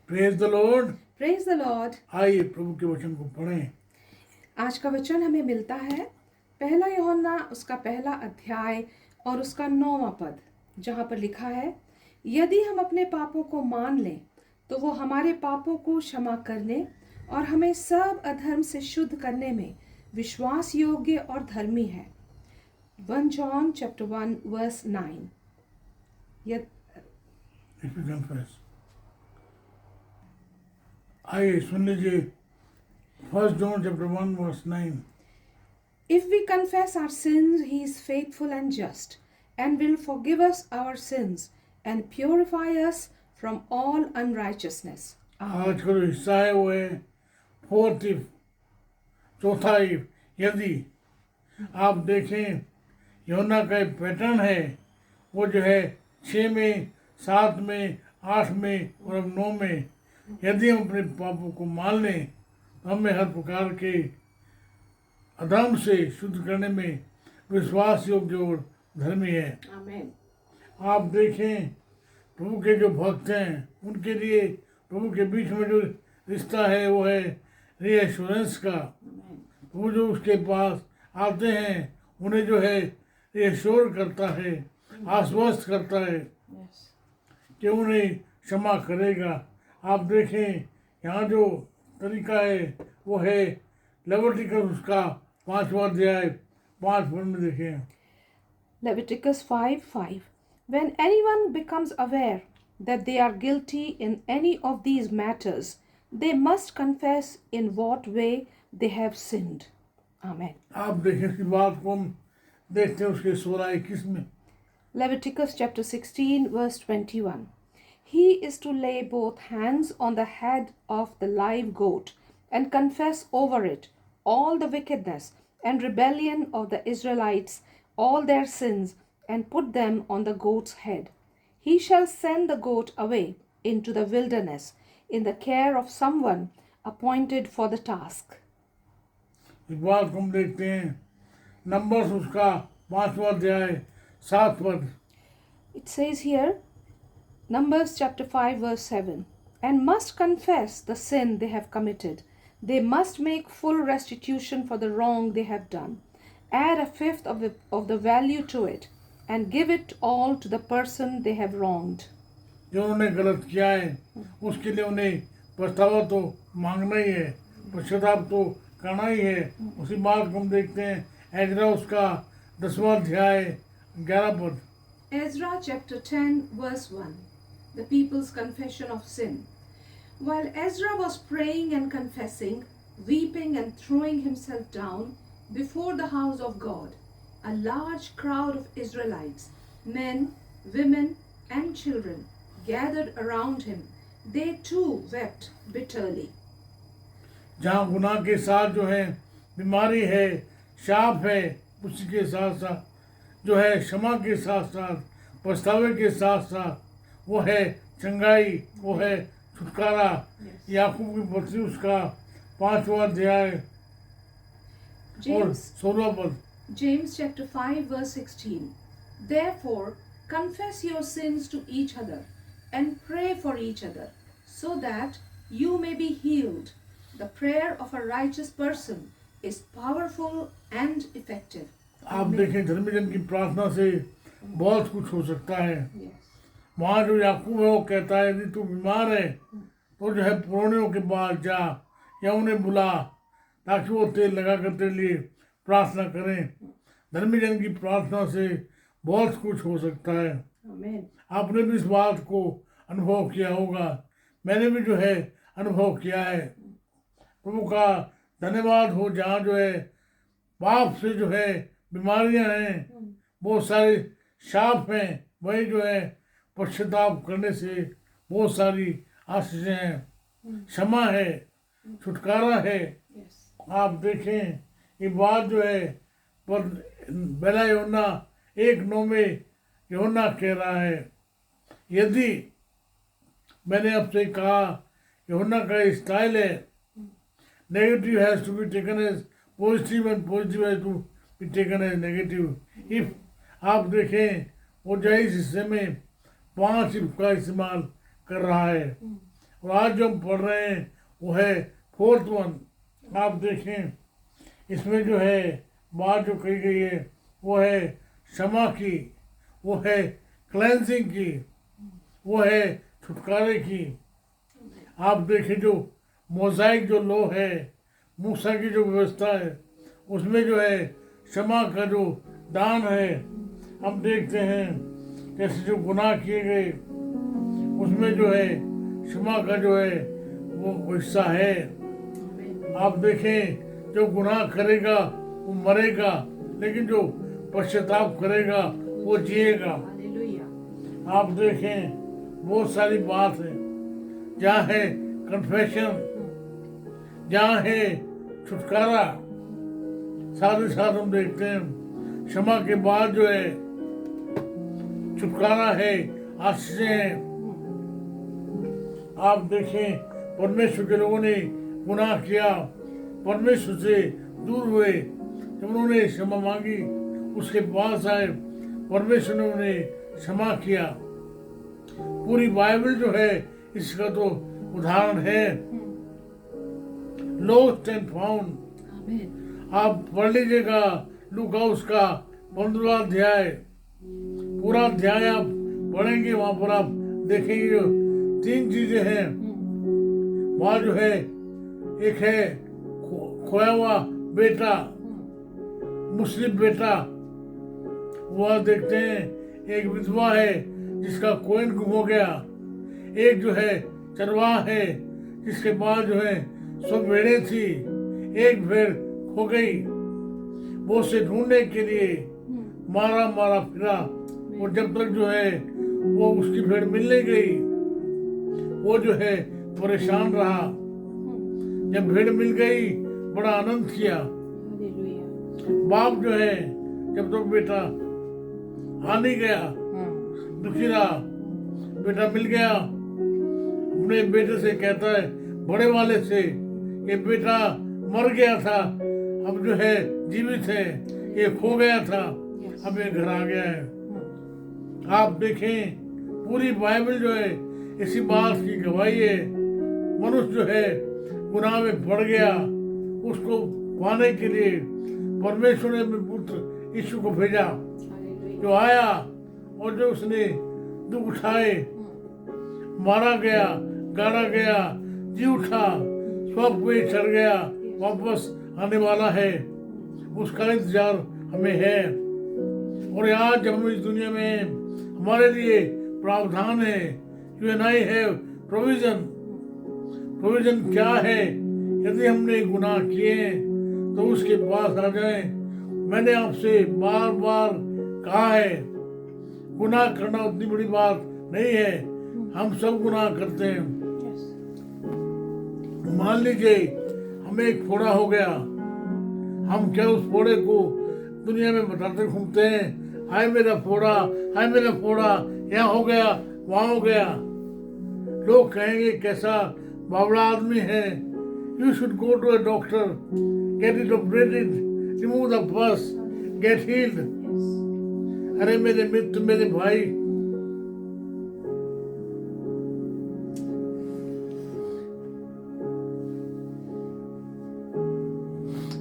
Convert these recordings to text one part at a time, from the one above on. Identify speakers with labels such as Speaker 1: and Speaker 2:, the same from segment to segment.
Speaker 1: Praise the Lord.
Speaker 2: Praise the Lord.
Speaker 1: आइए प्रभु के वचन को पढ़ें।
Speaker 2: आज का वचन हमें मिलता है पहला यूहन्ना उसका पहला अध्याय और उसका 9वां पद, जहाँ पर लिखा है, यदि हम अपने पापों को मान लें तो वो हमारे पापों को क्षमा करने और हमें सब अधर्म से शुद्ध करने में विश्वास योग्य और धर्मी है। 1 John chapter 1 verse 9।
Speaker 1: If you confess, आइए सुन लीजिए 1 John chapter 1 verse 9।
Speaker 2: If we confess our sins, he is faithful and just and will forgive us our sins and purify us from all unrighteousness.
Speaker 1: आज का जो हिस्सा है वो है fourth if, चौथा इफ। यदि आप देखें यूहन्ना का एक पैटर्न है, वो जो है 6 में, 7 में, 8 में और अब 9 में। यदि हम अपने पापों को मान लें तो हमें हर प्रकार के अधर्म से शुद्ध करने में विश्वास योग्य और धर्मी है।
Speaker 2: आमीन।
Speaker 1: आप देखें प्रभु के जो भक्त हैं उनके लिए प्रभु के बीच में जो रिश्ता है वो है रीएश्योरेंस का। वो जो उसके पास आते हैं उन्हें जो है रीएश्योर करता है, आश्वस्त करता है कि उन्हें क्षमा करेगा। आप देखें यहाँ जो तरीका है वो है लेविटिकस उसका 5वां अध्याय 5 पद में देखें।
Speaker 2: Leviticus 5:5। When anyone becomes aware that they are guilty in any of these matters, they must confess in what way they have sinned. Amen.
Speaker 1: आप देखें इसकी बात को हम देखते हैं उसके 16-21 में।
Speaker 2: Leviticus chapter 16 verse 21. He is to lay both hands on the head of the live goat and confess over it all the wickedness and rebellion of the Israelites, all their sins, and put them on the goat's head. He shall send the goat away into the wilderness in the care of someone appointed for the task.
Speaker 1: इस बात को हम देखते हैं numbers उसका 5वां अध्याय 7 पद।
Speaker 2: It says here, Numbers chapter 5 verse 7, and must confess the sin they have committed. They must make full restitution for the wrong they have done. Add 1/5 of the value to it and give it all to the person they have wronged.
Speaker 1: जो उन्होंने गलत किया है उसके लिए उन्हें पछतावा तो मांगना ही है, पश्चाताप तो करना ही है। उसी बात को हम देखते हैं एजरा उसका 10वां अध्याय 11 पद।
Speaker 2: Ezra chapter 10 verse 1, the people's confession of sin. While Ezra was praying and confessing, weeping and throwing himself down before the house of God, a large crowd of Israelites, men, women, and children, gathered around him. They too wept bitterly.
Speaker 1: जहाँ गुनाह के साथ जो है बीमारी है, शाप है, उसी के साथ साथ जो है क्षमा के साथ साथ पछतावे के साथ साथ वो है चंगाई, वो है छुटकारा। याकूब की पत्री उसका 5वां अध्याय और 16वां पद।
Speaker 2: James chapter 5 verse 16. Therefore confess your sins to each other and pray for each other so that you may be healed. The prayer of a righteous person is powerful and effective.
Speaker 1: आप देखें धर्मी जन की प्रार्थना से बहुत कुछ हो सकता है।
Speaker 2: Yes.
Speaker 1: वहाँ जो याकूब है वो कहता है यदि तू बीमार है तो जो है पुरानियों के पास जा या उन्हें बुला ताकि वो तेल लगा कर तेरे लिए प्रार्थना करें। धर्मी जन की प्रार्थना से बहुत कुछ हो सकता है।
Speaker 2: Amen.
Speaker 1: आपने भी इस बात को अनुभव किया होगा, मैंने भी जो है अनुभव किया है। प्रभु का धन्यवाद हो, जहाँ जो है पाप से जो है बीमारियां हैं, बहुत सारे शाप हैं, वही जो है पश्चाताप करने से बहुत सारी आशीषें हैं, क्षमा है, छुटकारा है।
Speaker 2: Yes.
Speaker 1: आप देखें ये बात जो है पर पहला यूहन्ना 1:9 में यूहन्ना कह रहा है, यदि मैंने आपसे कहा यूहन्ना का स्टाइल है negative has to be taken as positive and positive has to be taken as negative. If आप देखें वो जो इस हिस्से में 5 इफ का इस्तेमाल कर रहा है। और आज जो हम पढ़ रहे हैं वो है 4th वन। आप देखें इसमें जो है बात जो कही गई है वो है क्षमा की, वो है क्लेंजिंग की, वो है छुटकारे की। आप देखें जो मोज़ाइक जो लॉ है, मूसा की जो व्यवस्था है, उसमें जो है क्षमा का जो दान है, हम देखते हैं कैसे जो गुनाह किए गए उसमें जो है क्षमा का जो है वो हिस्सा है। आप देखें जो गुनाह करेगा वो मरेगा, लेकिन जो पश्चाताप करेगा वो जिएगा। आप देखें बहुत सारी बात है, जहाँ है कन्फेशन, जहाँ है छुटकारा, साथ ही साथ हम देखते हैं क्षमा के बाद जो है छुटकारा है, आशीषें हैं। आप देखें परमेश्वर के लोगों ने गुनाह किया, परमेश्वर से दूर हुए, जब उन्होंने क्षमा मांगी उसके पास आए, परमेश्वर ने उन्हें क्षमा किया। पूरी बाइबल जो है इसका तो उदाहरण है। लॉस्ट एंड फाउंड आप पढ़ लीजिएगा लूका उसका 15वां अध्याय, पूरा अध्याय आप पढ़ेंगे, वहां पर आप देखेंगे जो 3 चीजें हैं वहां जो है। एक है खोया हुआ बेटा, मुस्लिम बेटा, वह देखते हैं। एक विधवा है जिसका कोयन गुम हो गया। एक जो है चरवाह है जिसके पास जो है 100 भेड़ें थी, एक भेड़ खो गई। वो उसे ढूंढने के लिए मारा मारा फिरा, और जब तक जो है वो उसकी भेड़ मिल नहीं गई, वो जो है परेशान रहा। जब भेड़ मिल गई बड़ा आनंद किया। बाप जो है जब तक बेटा आ नहीं गया दुखी रहा। बेटा मिल गया, अपने बेटे से कहता है बड़े वाले से, ये बेटा मर गया था अब जो है जीवित है, ये खो गया था अब ये घर आ गया है। आप देखें पूरी बाइबल जो है इसी बात की गवाही है। मनुष्य जो है गुनाह में पड़ गया, उसको पाने के लिए परमेश्वर ने अपने पुत्र यीशु को भेजा, जो आया और जो उसने दुख उठाए, मारा गया, गाड़ा गया, जी उठा, स्वर्ग पे चढ़ गया, वापस आने वाला है। उसका इंतजार हमें है। और आज जब हम इस दुनिया में हमारे लिए प्रावधान है, you and I have provision. Provision क्या है? यदि हमने गुनाह किए तो उसके पास आ जाए। मैंने आपसे बार बार कहा है गुनाह करना उतनी बड़ी बात नहीं है, हम सब गुनाह करते हैं। मान लीजिए हमें एक फोड़ा हो गया, हम क्या उस फोड़े को दुनिया में बताते घूमते हैं, हाय मेरा फोड़ा, हाय मेरा फोड़ा, यहाँ हो गया वहाँ हो गया। लोग कहेंगे कैसा बावड़ा आदमी है। You should go to a doctor, get it operated, remove the pus, get healed. अरे मेरे मित्र, मेरे भाई,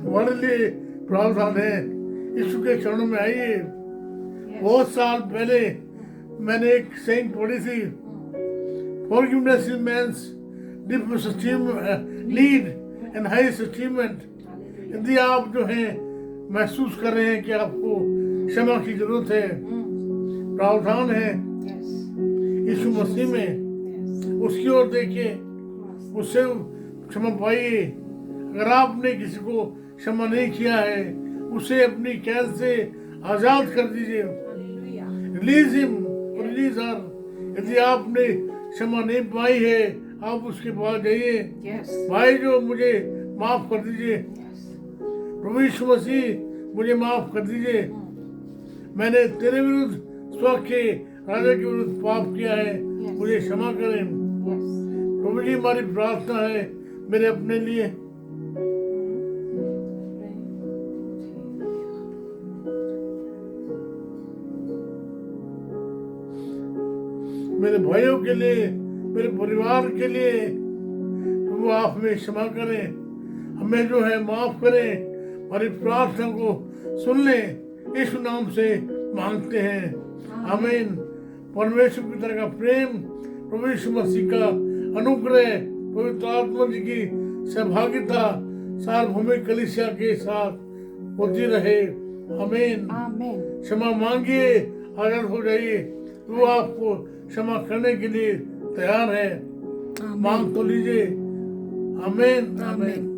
Speaker 1: हमारे लिए प्रावधान है। यीशु के चरणों में आइए। बहुत साल पहले मैंने एक सेइंग पढ़ी थी, forgiveness is man's deepest achievement, lead and highest achievement. यदि आप जो है महसूस कर रहे हैं कि आपको क्षमा की जरूरत है, प्रावधान है यीशु मसीह में, उसकी ओर देखिए, उससे क्षमा पाइए। अगर आपने किसी को क्षमा नहीं किया है, उसे अपनी कैद से आजाद कर दीजिए। रिलीज हिम, रिलीज हर। यदि आपने क्षमा नहीं पाई है, आप उसके पास जाइए। भाई जो मुझे माफ कर दीजिए, प्रभु यीशु मसीह मुझे माफ कर दीजिए, मैंने तेरे विरुद्ध स्वर्ग के राजा के विरुद्ध पाप किया है, मुझे क्षमा करें। प्रभु जी हमारी प्रार्थना है मेरे अपने लिए, मेरे भाइयों के लिए मेरे परिवार के लिए प्रभु आप हमें क्षमा करें, हमें जो है माफ करें, हमारी प्रार्थना को सुन लें, यीशु नाम से मांगते हैं, आमीन। परमेश्वर पिता का प्रेम, प्रभु यीशु मसीह का अनुग्रह, पवित्र आत्मा जी की सहभागिता सार्वभौमिक कलीसिया के साथ होती रहे, आमीन।
Speaker 2: Amen.
Speaker 1: क्षमा मांगिए, आजाद हो जाइए, वो आपको क्षमा करने के लिए तैयार है, मांग तो लीजिए, आमीन, आमीन।